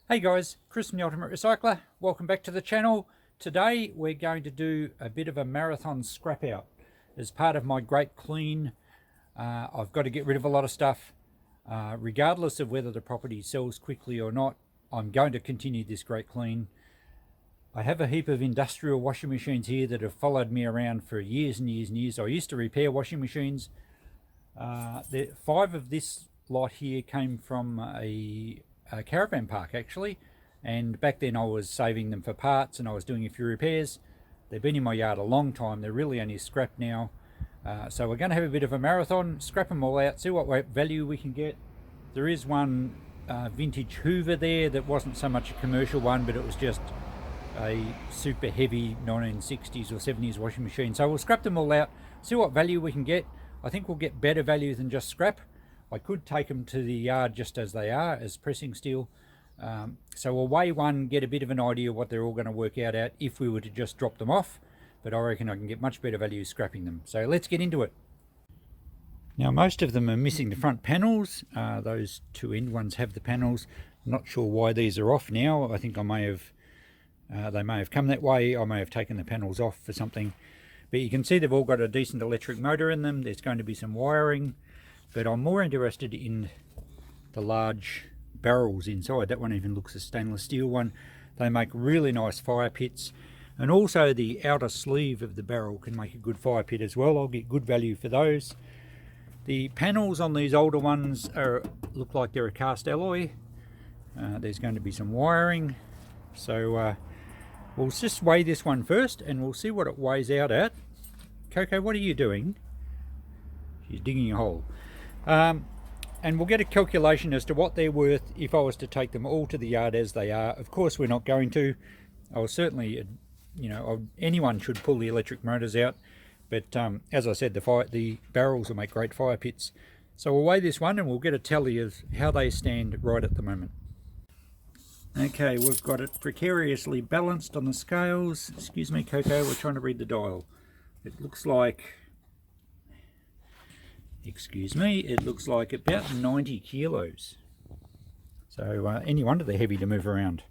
Hey guys, Chris from the Ultimate Recycler. Welcome back to the channel. Today we're going to do a bit of a marathon scrap out. As part of my great clean, I've got to get rid of a lot of stuff. Regardless of whether the property sells quickly or not, I'm going to continue this great clean. I have a heap of industrial washing machines here that have followed me around for years and years and years. I used to repair washing machines. 5 of this lot here came from a caravan park actually, and back then I was saving them for parts and I was doing a few repairs. They've been in my yard a long time. They're really only scrap now, so we're going to have a bit of a marathon, scrap them all out, see what value we can get. There is one vintage Hoover there that wasn't so much a commercial one, but it was just a super heavy 1960s or 70s washing machine. So we'll scrap them all out, see what value we can get. I think we'll get better value than just scrap. I could take them to the yard just as they are, as pressing steel. So we'll weigh one, get a bit of an idea what they're all going to work out at if we were to just drop them off. But I reckon I can get much better value scrapping them. So let's get into it. Now most of them are missing the front panels. Those two end ones have the panels. I'm not sure why these are off now. I think they may have come that way. I may have taken the panels off for something. But you can see they've all got a decent electric motor in them. There's going to be some wiring. But I'm more interested in the large barrels inside. That one even looks a stainless steel one. They make really nice fire pits. And also the outer sleeve of the barrel can make a good fire pit as well. I'll get good value for those. The panels on these older ones look like they're a cast alloy. There's going to be some wiring. So we'll just weigh this one first and we'll see what it weighs out at. Coco, what are you doing? She's digging a hole. And we'll get a calculation as to what they're worth if I was to take them all to the yard as they are. Of course we're not going to. I will certainly, anyone should pull the electric motors out, but as I said, the barrels will make great fire pits. So we'll weigh this one and we'll get a tally of how they stand right at the moment. Okay, we've got it precariously balanced on the scales. Excuse me, Coco, we're trying to read the dial. It looks like, it looks like about 90 kilos. So any wonder they're heavy to move around.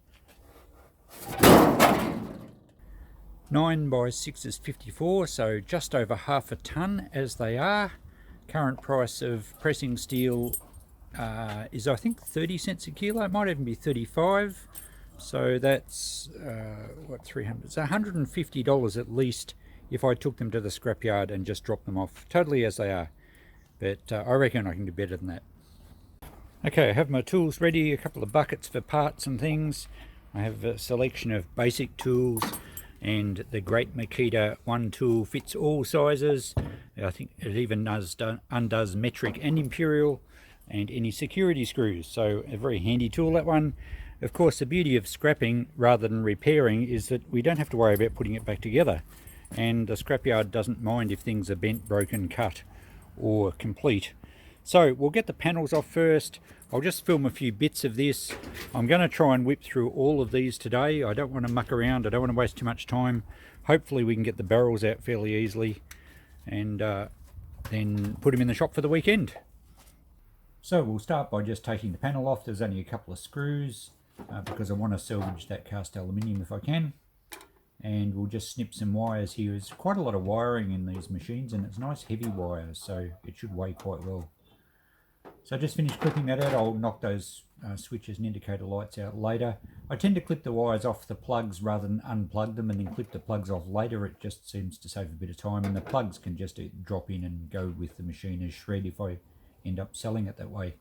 9 by 6 is 54, so just over half a ton as they are. Current price of pressing steel is I think 30 cents a kilo. It might even be 35. So that's what, 300? So $150 at least if I took them to the scrapyard and just dropped them off totally as they are. But I reckon I can do better than that. Okay, I have my tools ready, a couple of buckets for parts and things. I have a selection of basic tools and the great Makita one tool fits all sizes. I think it even undoes metric and imperial and any security screws. So a very handy tool, that one. Of course, the beauty of scrapping rather than repairing is that we don't have to worry about putting it back together. And the scrapyard doesn't mind if things are bent, broken, cut or complete. So we'll get the panels off first. I'll just film a few bits of this. I'm going to try and whip through all of these today. I don't want to muck around. I don't want to waste too much time. Hopefully we can get the barrels out fairly easily and then put them in the shop for the weekend. So we'll start by just taking the panel off. There's only a couple of screws because I want to salvage that cast aluminium if I can. And we'll just snip some wires here. There's quite a lot of wiring in these machines and it's nice heavy wires, so it should weigh quite well. So I just finished clipping that out. I'll knock those switches and indicator lights out later. I tend to clip the wires off the plugs rather than unplug them and then clip the plugs off later. It just seems to save a bit of time, and the plugs can just drop in and go with the machine as shred if I end up selling it that way.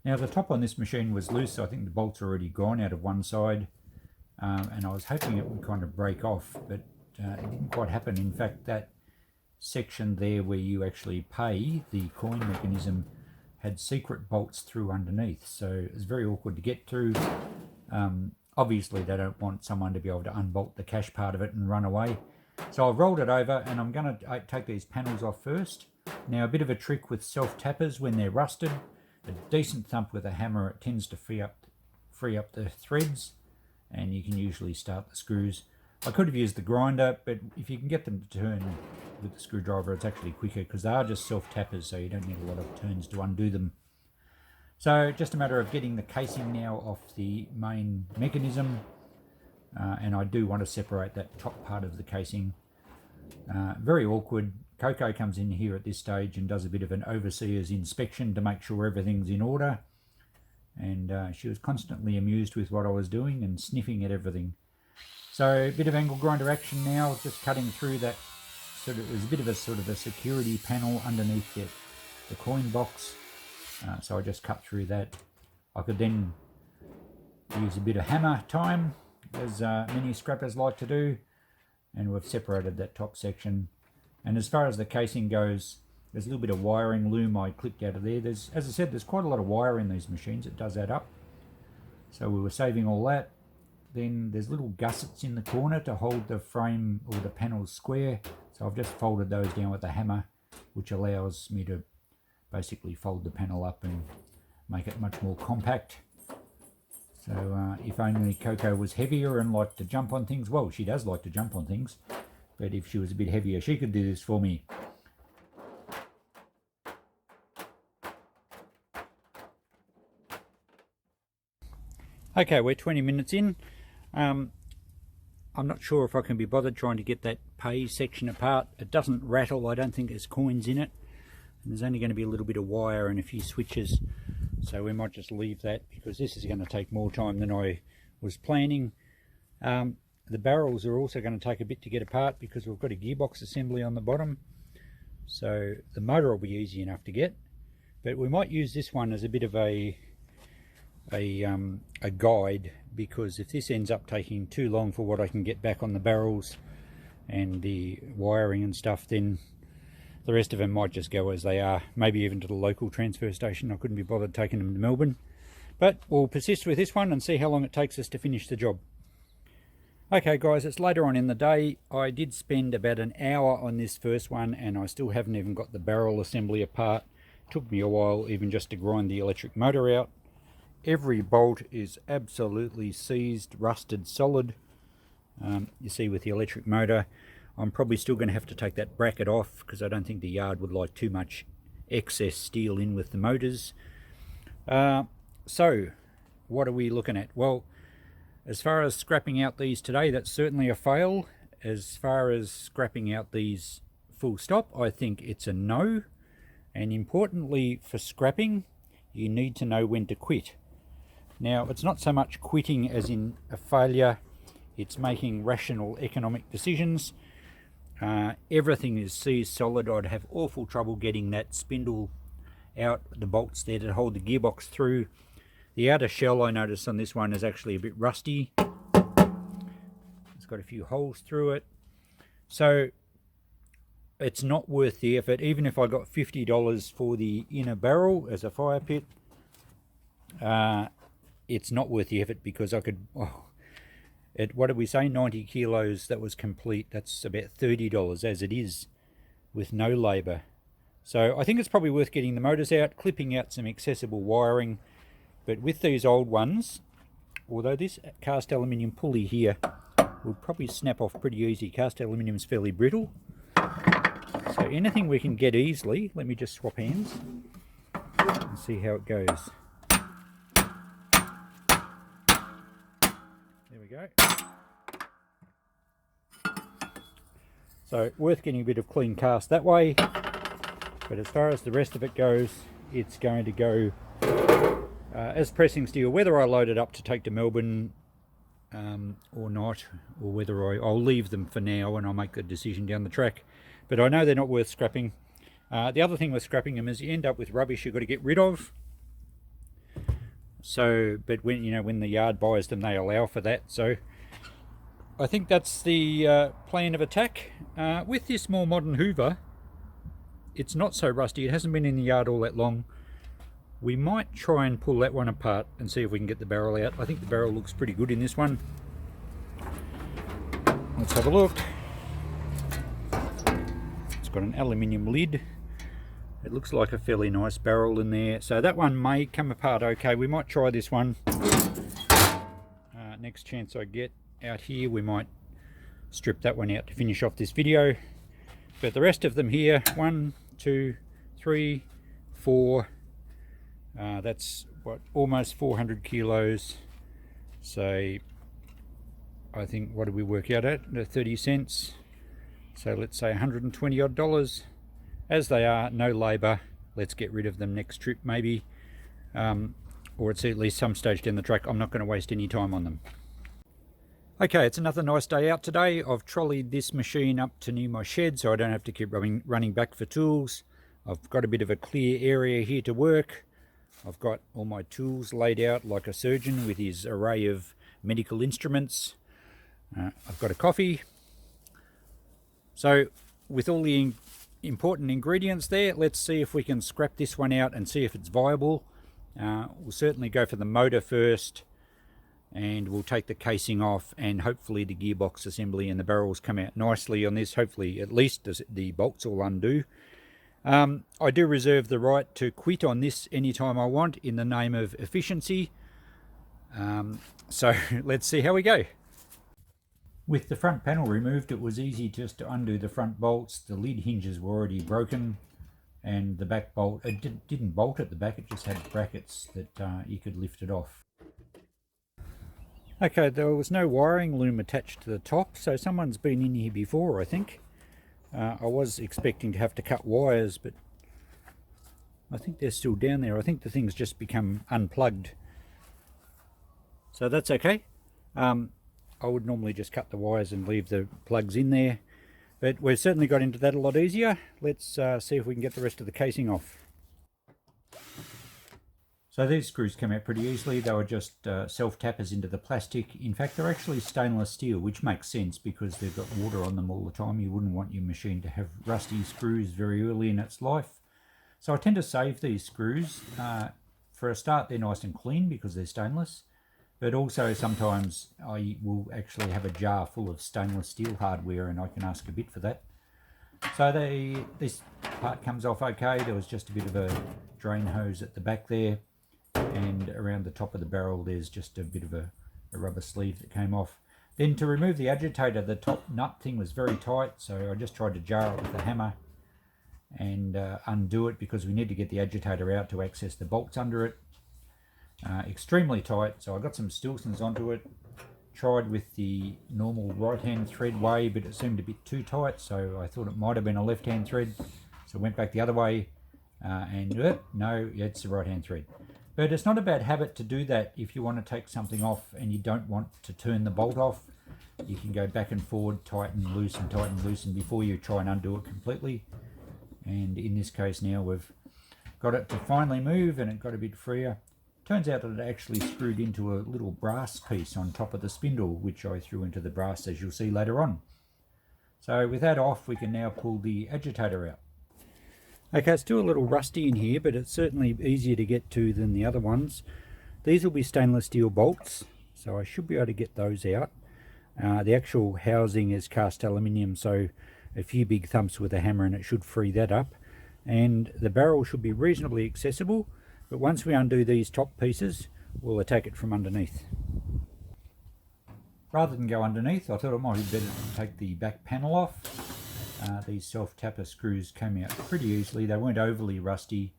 Now the top on this machine was loose, so I think the bolts are already gone out of one side. And I was hoping it would kind of break off, but it didn't quite happen. In fact, that section there where you actually pay, the coin mechanism, had secret bolts through underneath, so it was very awkward to get through. Obviously they don't want someone to be able to unbolt the cash part of it and run away. So I've rolled it over and I'm going to take these panels off first. Now a bit of a trick with self-tappers when they're rusted, a decent thump with a hammer, it tends to free up the threads, and you can usually start the screws. I could have used the grinder, but if you can get them to turn with the screwdriver, it's actually quicker because they are just self-tappers, so you don't need a lot of turns to undo them. So just a matter of getting the casing now off the main mechanism, and I do want to separate that top part of the casing. Very awkward. Coco comes in here at this stage and does a bit of an overseer's inspection to make sure everything's in order, and she was constantly amused with what I was doing and sniffing at everything. So a bit of angle grinder action now, just cutting through that there's a bit of a sort of a security panel underneath the coin box. So I just cut through that. I could then use a bit of hammer time, as many scrappers like to do, and we've separated that top section. And as far as the casing goes, there's a little bit of wiring loom I clipped out of there. As I said, there's quite a lot of wire in these machines. It does add up. So we were saving all that. Then there's little gussets in the corner to hold the frame or the panels square. So I've just folded those down with a hammer, which allows me to basically fold the panel up and make it much more compact. So if only Coco was heavier and liked to jump on things, well, she does like to jump on things, but if she was a bit heavier, she could do this for me. Okay, we're 20 minutes in. I'm not sure if I can be bothered trying to get that pay section apart. It doesn't rattle. I don't think there's coins in it. And there's only going to be a little bit of wire and a few switches. So we might just leave that because this is going to take more time than I was planning. The barrels are also going to take a bit to get apart because we've got a gearbox assembly on the bottom. So the motor will be easy enough to get. But we might use this one as a bit of a guide, because if this ends up taking too long for what I can get back on the barrels and the wiring and stuff, then the rest of them might just go as they are, maybe even to the local transfer station. I couldn't be bothered taking them to Melbourne, but we'll persist with this one and see how long it takes us to finish the job. Okay guys, it's later on in the day. I did spend about an hour on this first one and I still haven't even got the barrel assembly apart. It took me a while even just to grind the electric motor out. Every bolt is absolutely seized, rusted solid. You see with the electric motor, I'm probably still going to have to take that bracket off because I don't think the yard would like too much excess steel in with the motors. So what are we looking at? Well, as far as scrapping out these today, that's certainly a fail. As far as scrapping out these full stop, I think it's a no. And importantly for scrapping, you need to know when to quit. Now, it's not so much quitting as in a failure, it's making rational economic decisions. Everything is seized solid. I'd have awful trouble getting that spindle out, the bolts there to hold the gearbox through. The outer shell I noticed on this one is actually a bit rusty. It's got a few holes through it. So it's not worth the effort. Even if I got $50 for the inner barrel as a fire pit, it's not worth the effort because I could, what did we say, 90 kilos, that was complete. That's about $30 as it is with no labour. So I think it's probably worth getting the motors out, clipping out some accessible wiring. But with these old ones, although this cast aluminium pulley here would probably snap off pretty easy. Cast aluminium is fairly brittle. So anything we can get easily, let me just swap hands and see how it goes. There we go. So worth getting a bit of clean cast that way. But as far as the rest of it goes, it's going to go as pressing steel. Whether I load it up to take to Melbourne or not, or whether I'll leave them for now and I'll make the decision down the track. But I know they're not worth scrapping. The other thing with scrapping them is you end up with rubbish you've got to get rid of. So, but when the yard buys them, they allow for that. So I think that's the plan of attack. With this more modern Hoover, it's not so rusty. It hasn't been in the yard all that long. We might try and pull that one apart and see if we can get the barrel out. I think the barrel looks pretty good in this one. Let's have a look. It's got an aluminium lid. It looks like a fairly nice barrel in there. So that one may come apart okay. We might try this one. Next chance I get out here, we might strip that one out to finish off this video. But the rest of them here, 1, 2, 3, 4, That's what, almost 400 kilos. So I think, what did we work out at? 30 cents. So let's say 120 odd dollars. As they are, no labour. Let's get rid of them next trip maybe. Or at least some stage down the track. I'm not going to waste any time on them. Okay, it's another nice day out today. I've trolleyed this machine up to near my shed so I don't have to keep running back for tools. I've got a bit of a clear area here to work. I've got all my tools laid out like a surgeon with his array of medical instruments. I've got a coffee. So with all the important ingredients there, let's see if we can scrap this one out and see if it's viable. We'll certainly go for the motor first, and we'll take the casing off, and hopefully the gearbox assembly and the barrels come out nicely on this. Hopefully at least the bolts will undo. I do reserve the right to quit on this anytime I want in the name of efficiency. So let's see how we go. With the front panel removed, it was easy just to undo the front bolts. The lid hinges were already broken, and the back bolt, it didn't bolt at the back, it just had brackets that you could lift it off. Okay, there was no wiring loom attached to the top, so someone's been in here before, I think. I was expecting to have to cut wires, but I think they're still down there. I think the thing's just become unplugged. So that's okay. I would normally just cut the wires and leave the plugs in there, but we've certainly got into that a lot easier. Let's see if we can get the rest of the casing off. So these screws came out pretty easily. They were just self-tappers into the plastic. In fact, they're actually stainless steel, which makes sense because they've got water on them all the time. You wouldn't want your machine to have rusty screws very early in its life. So I tend to save these screws. For a start, they're nice and clean because they're stainless. But also sometimes I will actually have a jar full of stainless steel hardware and I can ask a bit for that. So this part comes off okay. There was just a bit of a drain hose at the back there, and around the top of the barrel there's just a bit of a rubber sleeve that came off. Then to remove the agitator, the top nut thing was very tight, so I just tried to jar it with a hammer and undo it, because we need to get the agitator out to access the bolts under it. Extremely tight, so I got some Stilsons onto it. Tried with the normal right hand thread way, but it seemed a bit too tight, so I thought it might have been a left hand thread, so I went back the other way and no, it's the right hand thread. But it's not a bad habit to do that if you want to take something off and you don't want to turn the bolt off. You can go back and forward, tighten, loosen before you try and undo it completely. And in this case now we've got it to finally move and it got a bit freer. Turns out that it actually screwed into a little brass piece on top of the spindle, which I threw into the brass, as you'll see later on. So with that off, we can now pull the agitator out. Okay, it's still a little rusty in here, but it's certainly easier to get to than the other ones. These will be stainless steel bolts, so I should be able to get those out. The actual housing is cast aluminium, so a few big thumps with a hammer and it should free that up. And the barrel should be reasonably accessible, but once we undo these top pieces, we'll attack it from underneath. Rather than go underneath, I thought it might be better to take the back panel off. These self-tapper screws came out pretty easily. They weren't overly rusty,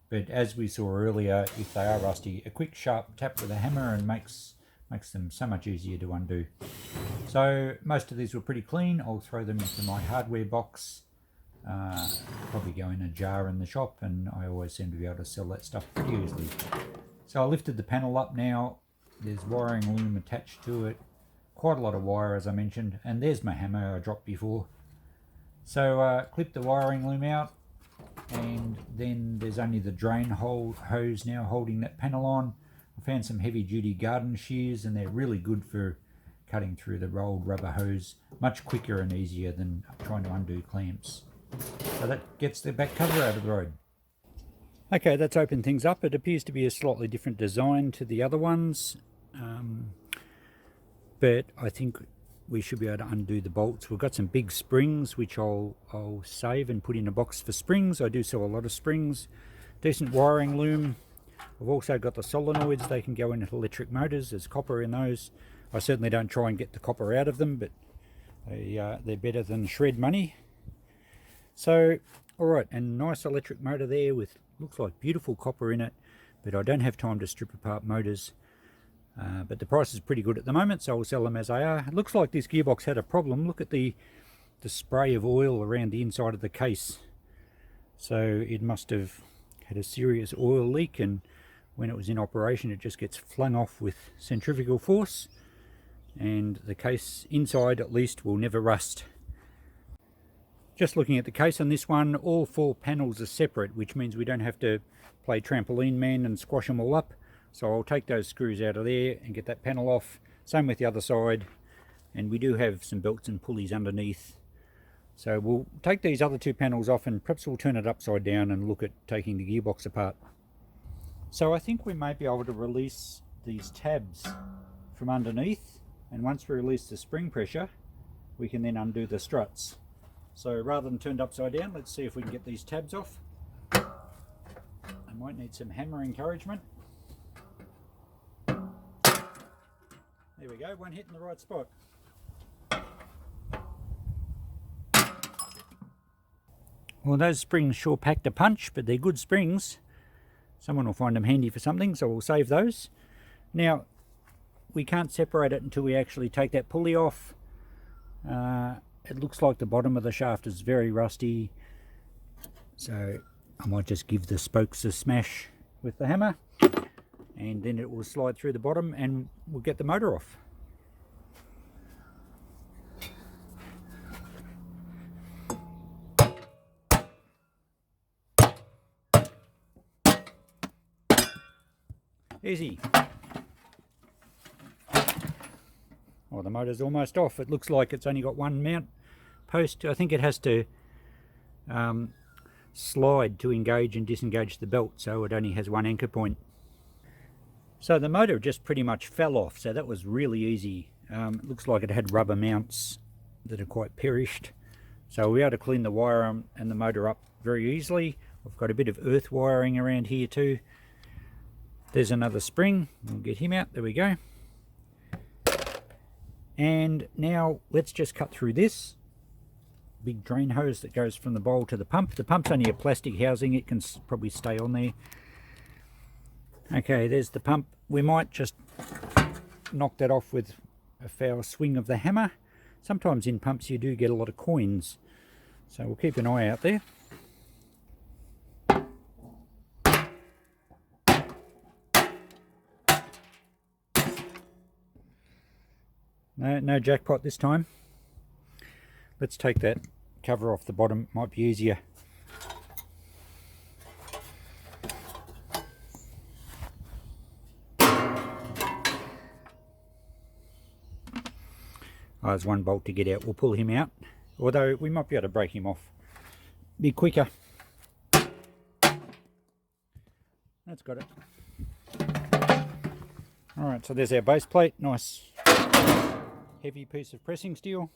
but as we saw earlier, if they are rusty, a quick sharp tap with a hammer and makes them so much easier to undo. So most of these were pretty clean. I'll throw them into my hardware box. Probably go in a jar in the shop, and I always seem to be able to sell that stuff pretty easily. So I lifted the panel up now. There's wiring loom attached to it. Quite a lot of wire, as I mentioned, and there's my hammer I dropped before. So clip the wiring loom out, and then there's only the drain hose now holding that panel on. I found some heavy duty garden shears, and they're really good for cutting through the rolled rubber hose. Much quicker and easier than trying to undo clamps. So that gets the back cover out of the road. Okay, that's opened things up. It appears to be a slightly different design to the other ones, but I think we should be able to undo the bolts. We've got some big springs which I'll save and put in a box for springs. I do sell a lot of springs. Decent wiring loom. I've also got the solenoids. They can go into electric motors. There's copper in those. I certainly don't try and get the copper out of them, but they're better than shred money. So, alright, and nice electric motor there with, looks like beautiful copper in it. but I don't have time to strip apart motors. But the price is pretty good at the moment, so I'll sell them as they are. It looks like this gearbox had a problem. Look at the spray of oil around the inside of the case. So it must have had a serious oil leak, and when it was in operation it just gets flung off with centrifugal force, and the case inside at least will never rust. Just looking at the case on this one, all 4 panels are separate, which means we don't have to play trampoline man and squash them all up. So I'll take those screws out of there and get that panel off. Same with the other side, and we do have some belts and pulleys underneath. So we'll take these other 2 panels off, and perhaps we'll turn it upside down and look at taking the gearbox apart. So I think we may be able to release these tabs from underneath, and once we release the spring pressure we can then undo the struts. So rather than turned upside down, let's see if we can get these tabs off. I might need some hammer encouragement. There we go, one hit in the right spot. Well, those springs sure packed a punch, but they're good springs. Someone will find them handy for something, so we'll save those. Now, we can't separate it until we actually take that pulley off. It looks like the bottom of the shaft is very rusty, so I might just give the spokes a smash with the hammer, and then it will slide through the bottom and we'll get the motor off. Easy. Well, the motor's almost off. It looks like it's only got one mount post. I think it has to slide to engage and disengage the belt, so it only has one anchor point. So the motor just pretty much fell off, so that was really easy. It looks like it had rubber mounts that are quite perished, so we're able to clean the wire and the motor up very easily. I've got a bit of earth wiring around here too. There's another spring. We'll get him out. There we go. And now let's just cut through this big drain hose that goes from the bowl to the pump. The pump's only a plastic housing. It can probably stay on there. Okay, there's the pump. We might just knock that off with a foul swing of the hammer. Sometimes in pumps you do get a lot of coins, so we'll keep an eye out there. No jackpot this time. Let's take that cover off the bottom, might be easier. Oh, there's one bolt to get out. We'll pull him out, although we might be able to break him off. Be quicker. That's got it. Alright, so there's our base plate. Nice heavy piece of pressing steel.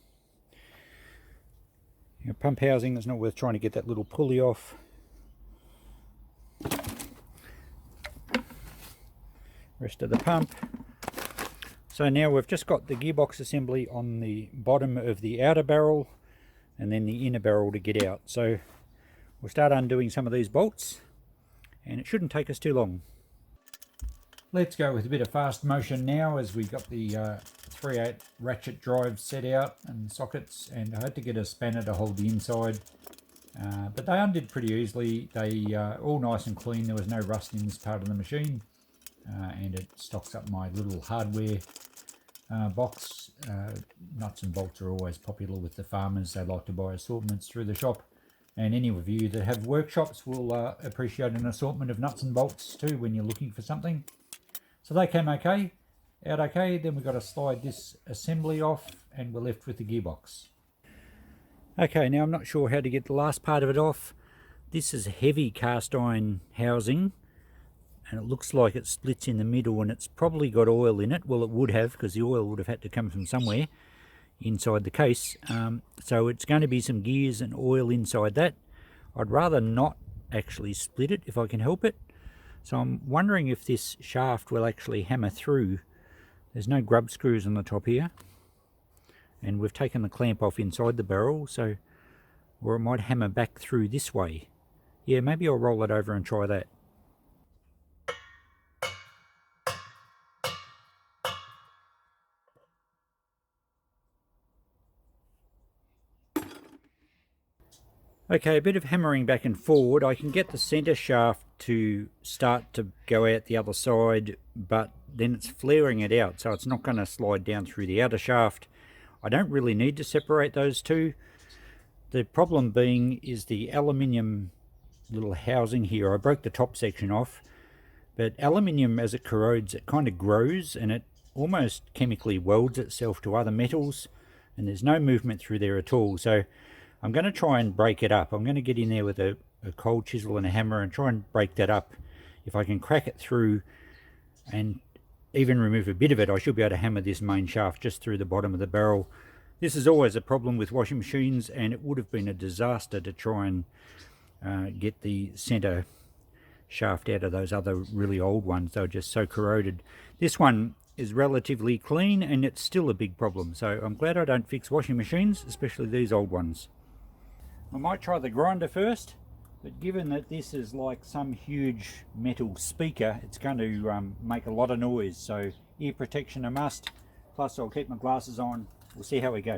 Your pump housing, it's not worth trying to get that little pulley off. Rest of the pump. So now we've just got the gearbox assembly on the bottom of the outer barrel and then the inner barrel to get out. So we'll start undoing some of these bolts, and it shouldn't take us too long. Let's go with a bit of fast motion now, as we got the 3/8 ratchet drive set out and sockets, and I had to get a spanner to hold the inside, but they undid pretty easily. They all nice and clean. There was no rust in this part of the machine, and it stocks up my little hardware box. Nuts and bolts are always popular with the farmers. They like to buy assortments through the shop, and any of you that have workshops will appreciate an assortment of nuts and bolts too when you're looking for something. So they came okay, out okay. Then we've got to slide this assembly off and we're left with the gearbox. Okay, now I'm not sure how to get the last part of it off. This is heavy cast iron housing, and it looks like it splits in the middle, and it's probably got oil in it. Well, it would have, because the oil would have had to come from somewhere inside the case. So it's going to be some gears and oil inside that. I'd rather not actually split it if I can help it. So I'm wondering if this shaft will actually hammer through. There's no grub screws on the top here, and we've taken the clamp off inside the barrel, so, or it might hammer back through this way. Yeah, maybe I'll roll it over and try that. Okay, a bit of hammering back and forward. I can get the centre shaft to start to go out the other side, but then it's flaring it out, so it's not going to slide down through the outer shaft. I don't really need to separate those two. The problem being is the aluminium little housing here. I broke the top section off, but aluminium, as it corrodes, it kind of grows and it almost chemically welds itself to other metals, and there's no movement through there at all. So I'm going to try and break it up. I'm going to get in there with a cold chisel and a hammer and try and break that up. If I can crack it through and even remove a bit of it, I should be able to hammer this main shaft just through the bottom of the barrel. This is always a problem with washing machines, and it would have been a disaster to try and get the center shaft out of those other really old ones. They were just so corroded. This one is relatively clean, and it's still a big problem, so I'm glad I don't fix washing machines, especially these old ones. I might try the grinder first, but given that this is like some huge metal speaker, it's going to make a lot of noise, so ear protection a must. Plus I'll keep my glasses on. We'll see how we go.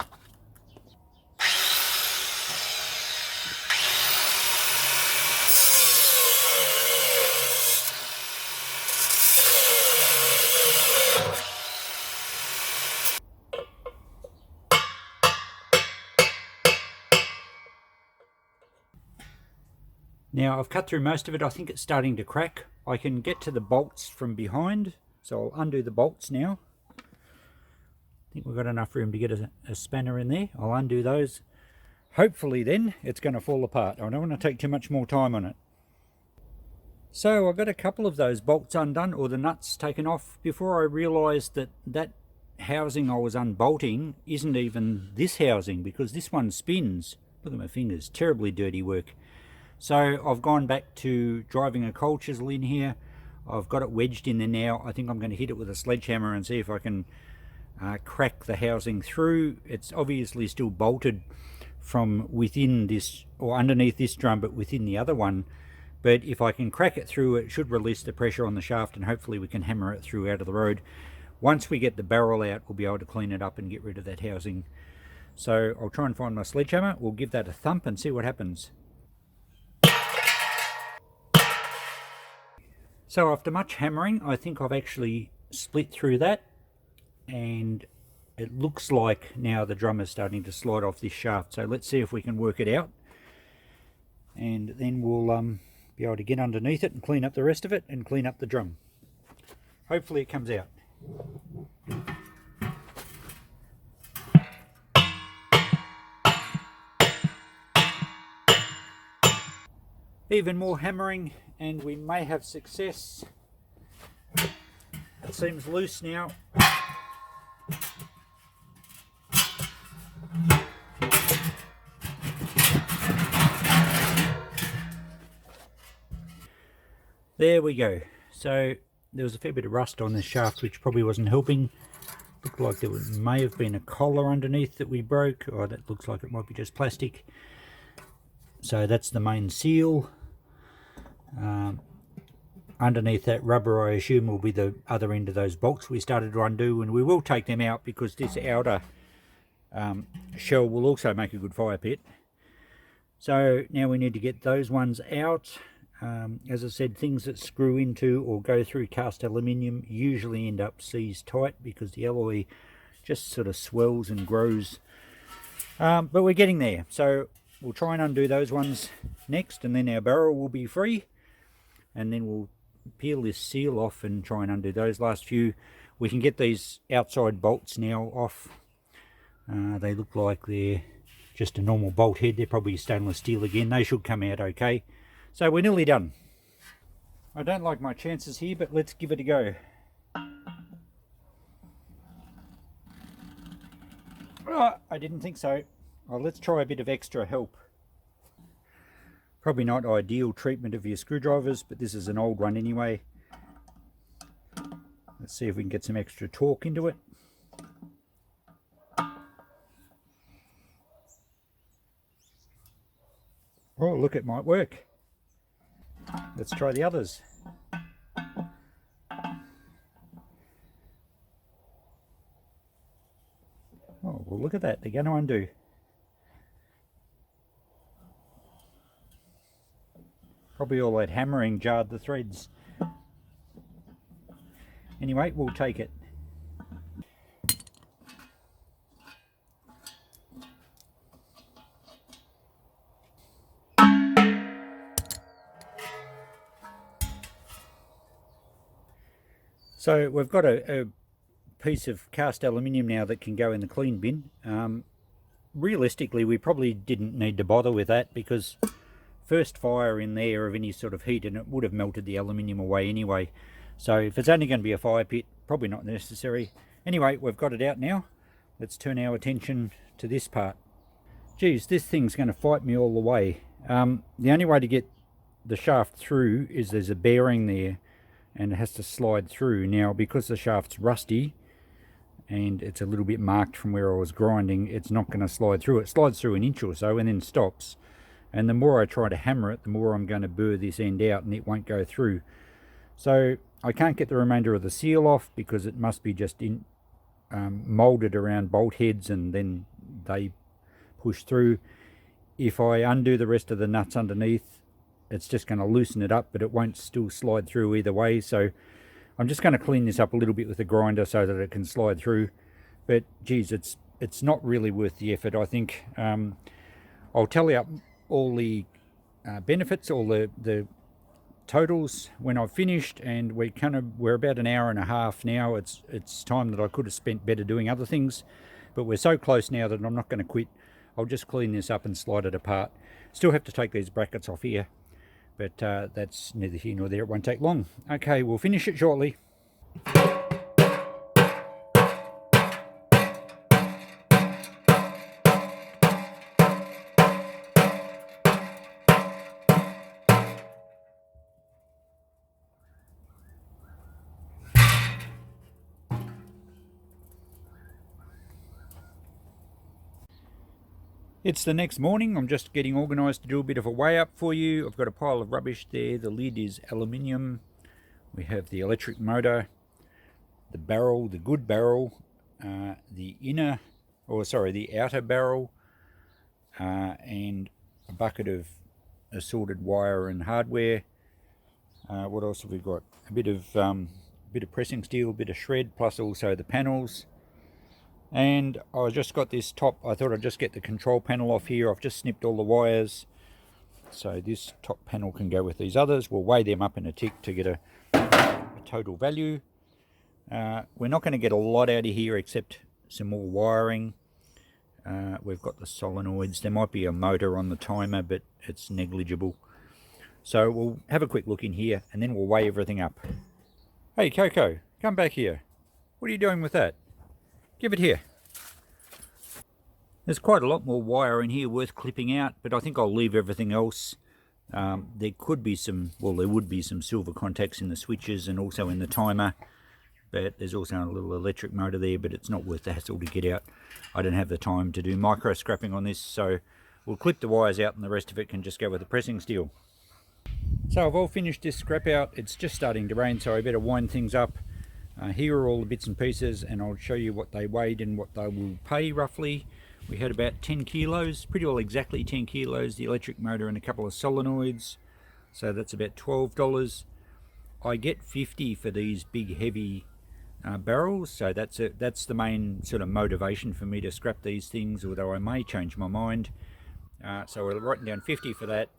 Now I've cut through most of it. I think it's starting to crack. I can get to the bolts from behind, so I'll undo the bolts now. I think we've got enough room to get a spanner in there. I'll undo those. Hopefully then it's going to fall apart. I don't want to take too much more time on it. So I got a couple of those bolts undone, or the nuts taken off, before I realised that that housing I was unbolting isn't even this housing, because this one spins. Look at my fingers, terribly dirty work. So I've gone back to driving a cold chisel in here. I've got it wedged in there now. I think I'm going to hit it with a sledgehammer and see if I can crack the housing through. It's obviously still bolted from within this, or underneath this drum, but within the other one. But if I can crack it through, it should release the pressure on the shaft, and hopefully we can hammer it through out of the road. Once we get the barrel out, we'll be able to clean it up and get rid of that housing. So I'll try and find my sledgehammer. We'll give that a thump and see what happens. So after much hammering, I think I've actually split through that, and it looks like now the drum is starting to slide off this shaft. So let's see if we can work it out, and then we'll be able to get underneath it and clean up the rest of it and clean up the drum. Hopefully it comes out. Even more hammering and we may have success. It seems loose now. There we go. So there was a fair bit of rust on this shaft, which probably wasn't helping. Looked like there may have been a collar underneath that we broke, or that looks like it might be just plastic. So that's the main seal. Underneath that rubber, I assume, will be the other end of those bolts we started to undo, and we will take them out because this outer shell will also make a good fire pit. So now we need to get those ones out. As I said, things that screw into or go through cast aluminium usually end up seized tight because the alloy just sort of swells and grows. But we're getting there. So we'll try and undo those ones next, and then our barrel will be free. And then we'll peel this seal off and try and undo those last few. We can get these outside bolts now off. They look like they're just a normal bolt head. They're probably stainless steel again. They should come out okay. So we're nearly done. I don't like my chances here, but let's give it a go. Oh, I didn't think so. Well, let's try a bit of extra help. Probably not ideal treatment of your screwdrivers, but this is an old one anyway. Let's see if we can get some extra torque into it. Oh, look, it might work. Let's try the others. Oh, well, look at that. They're going to undo. Probably all that hammering jarred the threads. Anyway, we'll take it. So we've got a piece of cast aluminium now that can go in the clean bin. Realistically, we probably didn't need to bother with that, because first fire in there of any sort of heat and it would have melted the aluminium away anyway. So if it's only going to be a fire pit, probably not necessary. Anyway, we've got it out now. Let's turn our attention to this part. Geez, this thing's going to fight me all the way. The only way to get the shaft through is there's a bearing there and it has to slide through. Now, because the shaft's rusty and it's a little bit marked from where I was grinding, it's not going to slide through. It slides through an inch or so and then stops. And the more I try to hammer it, the more I'm going to burr this end out and it won't go through. So I can't get the remainder of the seal off because it must be just molded around bolt heads and then they push through. If I undo the rest of the nuts underneath, it's just going to loosen it up, but it won't still slide through either way. So I'm just going to clean this up a little bit with the grinder so that it can slide through. But geez, it's not really worth the effort, I think. I'll tally up all the benefits, all the totals when I've finished, and we're about an hour and a half now. It's time that I could have spent better doing other things, but we're so close now that I'm not going to quit. I'll just clean this up and slide it apart. Still have to take these brackets off here, but that's neither here nor there. It won't take long. Okay, we'll finish it shortly. It's the next morning. I'm just getting organised to do a bit of a weigh up for you. I've got a pile of rubbish there. The lid is aluminium. We have the electric motor, the barrel, the good barrel, the outer barrel, and a bucket of assorted wire and hardware. What else have we got? A bit of pressing steel, a bit of shred, plus also the panels. And I just got this top. I thought I'd just get the control panel off here. I've just snipped all the wires, so this top panel can go with these others. We'll weigh them up in a tick to get a total value. We're not going to get a lot out of here except some more wiring. We've got the solenoids. There might be a motor on the timer, but it's negligible. So we'll have a quick look in here and then we'll weigh everything up. Hey Coco, come back here. What are you doing with that? Give it here. There's quite a lot more wire in here worth clipping out, but I think I'll leave everything else. There would be some silver contacts in the switches and also in the timer, but there's also a little electric motor there, but it's not worth the hassle to get out. I don't have the time to do micro scrapping on this, so we'll clip the wires out and the rest of it can just go with the pressing steel. So I've all finished this scrap out. It's just starting to rain, so I better wind things up. Here are all the bits and pieces, and I'll show you what they weighed and what they will pay roughly. We had about 10 kilos, pretty well exactly 10 kilos, the electric motor and a couple of solenoids, so that's about $12. I get 50 for these big heavy barrels, so that's the main sort of motivation for me to scrap these things, although I may change my mind. So we're writing down 50 for that.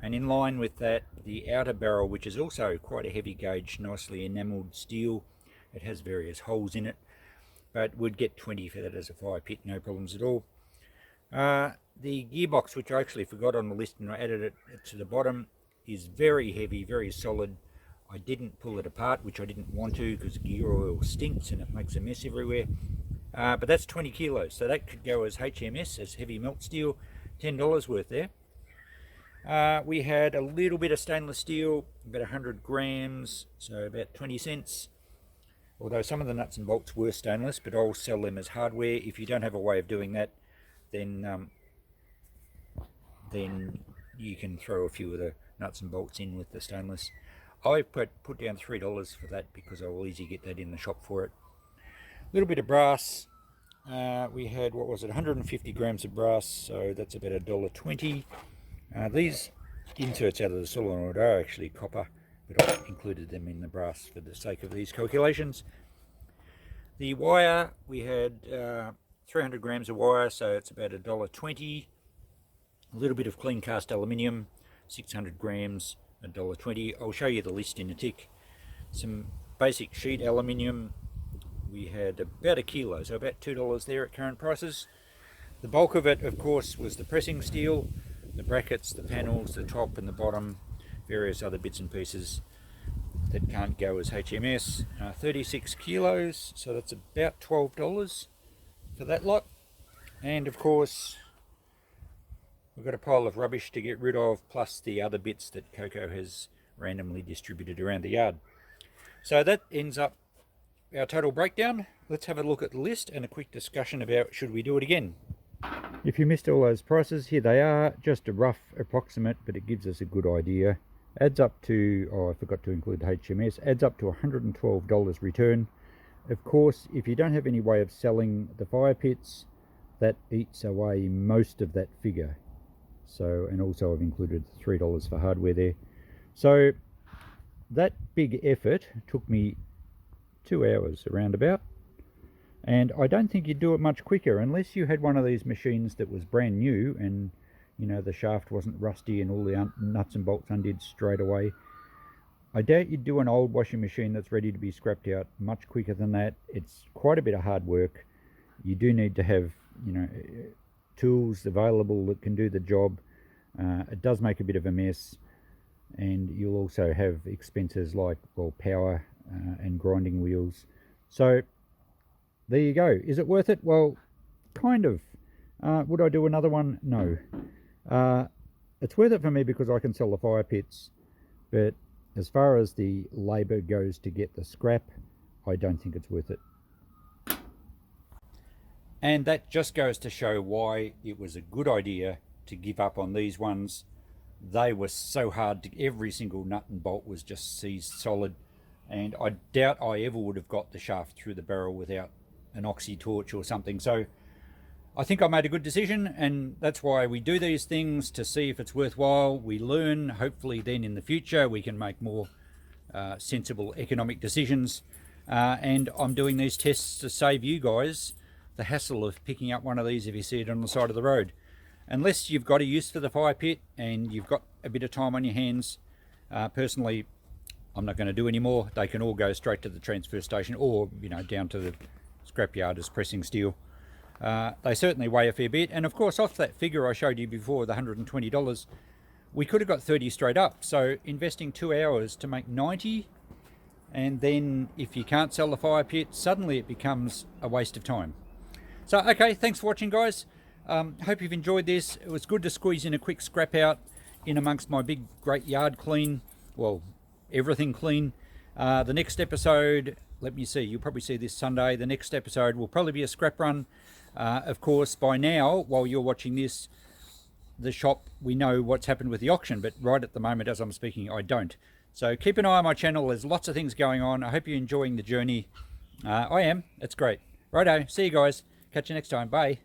And in line with that, the outer barrel, which is also quite a heavy gauge, nicely enamelled steel. It has various holes in it, but would get 20 for that as a fire pit, no problems at all. The gearbox, which I actually forgot on the list and I added it to the bottom, is very heavy, very solid. I didn't pull it apart, which I didn't want to because gear oil stinks and it makes a mess everywhere. But that's 20 kilos, so that could go as HMS, as heavy melt steel, $10 worth there. We had a little bit of stainless steel, about 100 grams, so about 20 cents. Although some of the nuts and bolts were stainless, but I'll sell them as hardware. If you don't have a way of doing that, then you can throw a few of the nuts and bolts in with the stainless. I put down $3 for that because I will easily get that in the shop for it. A little bit of brass. We had, 150 grams of brass, so that's about $1.20. These inserts out of the solenoid are actually copper, but I've included them in the brass for the sake of these calculations. The wire, we had 300 grams of wire, so it's about $1.20. A little bit of clean cast aluminium, 600 grams, $1.20. I'll show you the list in a tick. Some basic sheet aluminium, we had about a kilo, so about $2 there at current prices. The bulk of it, of course, was the pressing steel, the brackets, the panels, the top and the bottom, various other bits and pieces that can't go as HMS. 36 kilos, so that's about $12 for that lot. And of course, we've got a pile of rubbish to get rid of, plus the other bits that Coco has randomly distributed around the yard. So that ends up our total breakdown. Let's have a look at the list and a quick discussion about should we do it again. If you missed all those prices, here they are, just a rough approximate, but it gives us a good idea. Adds up to, oh, I forgot to include the HMS, adds up to $112 return. Of course, if you don't have any way of selling the fire pits, that eats away most of that figure. So, and also I've included $3 for hardware there. So that big effort took me 2 hours around about. And I don't think you'd do it much quicker unless you had one of these machines that was brand new and, you know, the shaft wasn't rusty and all the nuts and bolts undid straight away. I doubt you'd do an old washing machine that's ready to be scrapped out much quicker than that. It's quite a bit of hard work. You do need to have, you know, tools available that can do the job. It does make a bit of a mess, and you'll also have expenses like, well, power and grinding wheels. So there you go. Is it worth it? Well, kind of. Would I do another one? No. It's worth it for me because I can sell the fire pits, but as far as the labour goes to get the scrap, I don't think it's worth it. And that just goes to show why it was a good idea to give up on these ones. They were so hard to, every single nut and bolt was just seized solid, and I doubt I ever would have got the shaft through the barrel without an oxy torch or something. So I think I made a good decision, and that's why we do these things, to see if it's worthwhile. We learn, hopefully then in the future we can make more sensible economic decisions, and I'm doing these tests to save you guys the hassle of picking up one of these if you see it on the side of the road. Unless you've got a use for the fire pit and you've got a bit of time on your hands, personally I'm not going to do any more. They can all go straight to the transfer station, or, you know, down to the scrapyard as pressing steel. They certainly weigh a fair bit, and of course off that figure I showed you before, the $120, we could have got 30 straight up. So investing 2 hours to make 90, and then if you can't sell the fire pit, suddenly it becomes a waste of time. So okay, thanks for watching, guys. Hope you've enjoyed this. It was good to squeeze in a quick scrap out in amongst my big great yard clean, well, everything clean. The next episode, let me see, you'll probably see this Sunday. The next episode will probably be a scrap run. Of course, by now, while you're watching this, the shop, we know what's happened with the auction, but right at the moment as I'm speaking, I don't. So keep an eye on my channel. There's lots of things going on. I hope you're enjoying the journey. I am. It's great. Righto. See you guys. Catch you next time. Bye.